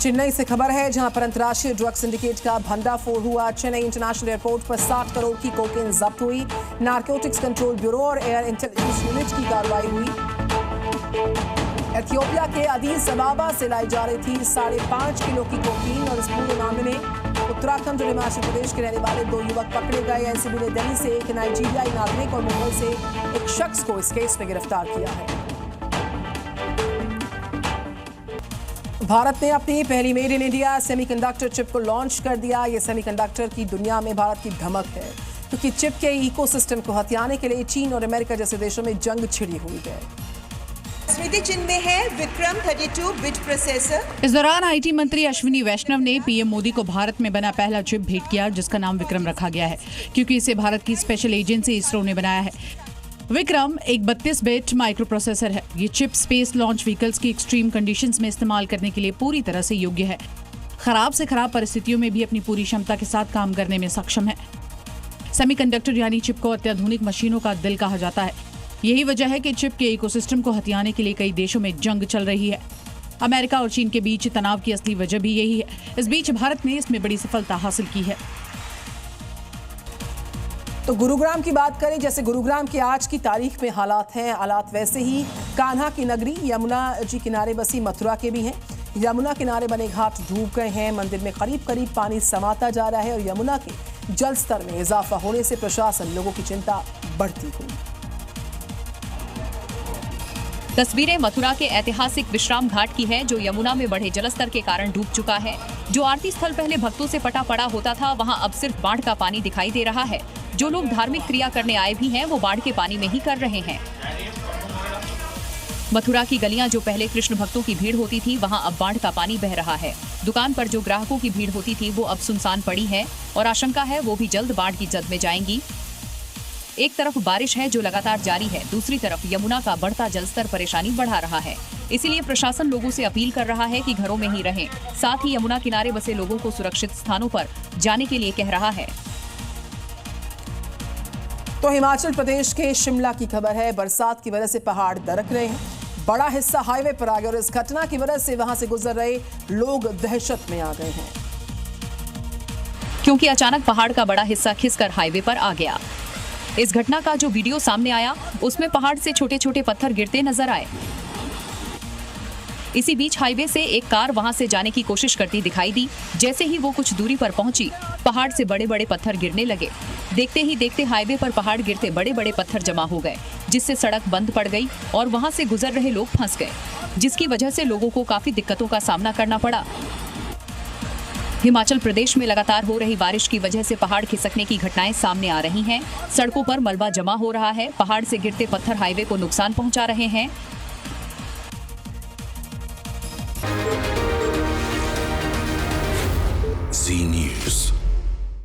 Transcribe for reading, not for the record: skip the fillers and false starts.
चेन्नई से खबर है, जहां पर अंतर्राष्ट्रीय ड्रग सिंडिकेट का भंडाफोड़ हुआ। चेन्नई इंटरनेशनल एयरपोर्ट पर 60 करोड़ की कोकेन जब्त हुई। नारकोटिक्स कंट्रोल ब्यूरो और एयर इंटेलिजेंस यूनिट की कार्रवाई हुई। एथियोपिया के अदीस अबाबा से लाई जा रही थी 5.5 किलो की कोकीन और इस पूरे मामले में उत्तराखंड और हिमाचल प्रदेश के रहने वाले 2 युवक पकड़े गए। एनसीबी ने दिल्ली से एक नाइजीरियाई नागरिक और मुंबई से एक शख्स को इस केस में गिरफ्तार किया है। भारत ने अपनी पहली made in India semiconductor chip को लॉन्च कर दिया। ये सेमीकंडक्टर की दुनिया में भारत की धमक है, क्योंकि चिप के इकोसिस्टम को हथियाने के लिए चीन और अमेरिका जैसे देशों में जंग छिड़ी हुई है। स्मृति चिन्ह में है विक्रम 32 बिट प्रोसेसर। इस दौरान आईटी मंत्री अश्विनी वैष्णव ने पीएम मोदी को भारत में बना पहला चिप भेंट किया, जिसका नाम विक्रम रखा गया है, क्योंकि इसे भारत की स्पेशल एजेंसी इसरो ने बनाया है। विक्रम एक 32 बिट माइक्रो प्रोसेसर है। ये चिप स्पेस लॉन्च व्हीकल्स की एक्सट्रीम कंडीशंस में इस्तेमाल करने के लिए पूरी तरह से योग्य है। खराब से खराब परिस्थितियों में भी अपनी पूरी क्षमता के साथ काम करने में सक्षम है। सेमीकंडक्टर यानी चिप को अत्याधुनिक मशीनों का दिल कहा जाता है। यही वजह है कि चिप के इकोसिस्टम को हथियाने के लिए कई देशों में जंग चल रही है। अमेरिका और चीन के बीच तनाव की असली वजह भी यही है। इस बीच भारत ने इसमें बड़ी सफलता हासिल की है। तो गुरुग्राम की बात करें, जैसे गुरुग्राम के आज की तारीख में हालात हैं, हालात वैसे ही कान्हा की नगरी यमुना जी किनारे बसी मथुरा के भी हैं। यमुना किनारे बने घाट डूब गए हैं। मंदिर में करीब करीब पानी समाता जा रहा है और यमुना के जल स्तर में इजाफा होने से प्रशासन लोगों की चिंता बढ़ती हुई। तस्वीरें मथुरा के ऐतिहासिक विश्राम घाट की है, जो यमुना में बढ़े जलस्तर के कारण डूब चुका है। जो आरती स्थल पहले भक्तों से पटा पड़ा होता था, वहां अब सिर्फ बाढ़ का पानी दिखाई दे रहा है। जो लोग धार्मिक क्रिया करने आए भी हैं, वो बाढ़ के पानी में ही कर रहे हैं। मथुरा की गलियां जो पहले कृष्ण भक्तों की भीड़ होती थी, वहां अब बाढ़ का पानी बह रहा है। दुकान पर जो ग्राहकों की भीड़ होती थी, वो अब सुनसान पड़ी है और आशंका है वो भी जल्द बाढ़ की जद में जाएंगी। एक तरफ बारिश है जो लगातार जारी है, दूसरी तरफ यमुना का बढ़ता जलस्तर परेशानी बढ़ा रहा है। इसीलिए प्रशासन लोगों से अपील कर रहा है कि घरों में ही रहें। साथ ही यमुना किनारे बसे लोगों को सुरक्षित स्थानों पर जाने के लिए कह रहा है। तो हिमाचल प्रदेश के शिमला की खबर है। बरसात की वजह से पहाड़ दरक रहे हैं। बड़ा हिस्सा हाईवे पर आ गया और इस घटना की वजह से वहां से गुजर रहे लोग दहशत में आ गए हैं, क्योंकि अचानक पहाड़ का बड़ा हिस्सा खिसकर हाईवे पर आ गया। इस घटना का जो वीडियो सामने आया, उसमें पहाड़ से छोटे छोटे पत्थर गिरते नजर आए। इसी बीच हाईवे से एक कार वहां से जाने की कोशिश करती दिखाई दी। जैसे ही वो कुछ दूरी पर पहुंची, पहाड़ से बड़े बड़े पत्थर गिरने लगे। देखते ही देखते हाईवे पर पहाड़ गिरते बड़े बड़े पत्थर जमा हो गए, जिससे सड़क बंद पड़ गई और वहां से गुजर रहे लोग फंस गए, जिसकी वजह से लोगों को काफी दिक्कतों का सामना करना पड़ा। हिमाचल प्रदेश में लगातार हो रही बारिश की वजह से पहाड़ खिसकने की घटनाएं सामने आ रही हैं। सड़कों पर मलबा जमा हो रहा है। पहाड़ से गिरते पत्थर हाईवे को नुकसान पहुंचा रहे हैं।